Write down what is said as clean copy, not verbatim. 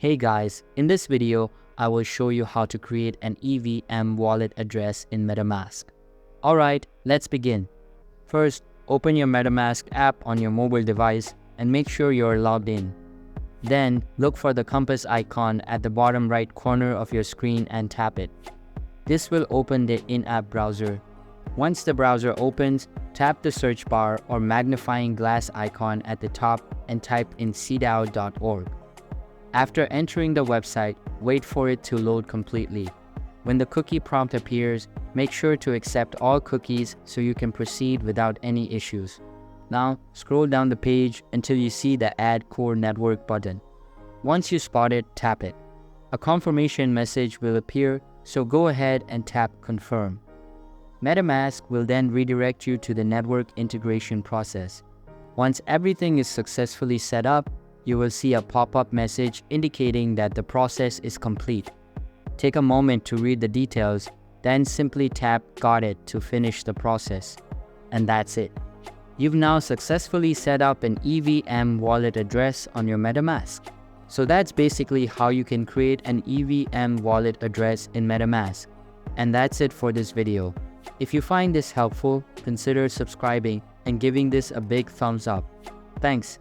Hey guys, in this video, I will show you how to create an EVM wallet address in MetaMask. Alright, let's begin. First, open your MetaMask app on your mobile device and make sure you're logged in. Then, look for the compass icon at the bottom right corner of your screen and tap it. This will open the in-app browser. Once the browser opens, tap the search bar or magnifying glass icon at the top and type in cdao.org. After entering the website, wait for it to load completely. When the cookie prompt appears, make sure to accept all cookies so you can proceed without any issues. Now, scroll down the page until you see the Add Core Network button. Once you spot it, tap it. A confirmation message will appear, so go ahead and tap Confirm. MetaMask will then redirect you to the network integration process. Once everything is successfully set up, you will see a pop-up message indicating that the process is complete. Take a moment to read the details, then simply tap Got it to finish the process. And that's it. You've now successfully set up an EVM wallet address on your MetaMask. So that's basically how you can create an EVM wallet address in MetaMask. And that's it for this video. If you find this helpful, consider subscribing and giving this a big thumbs up. Thanks.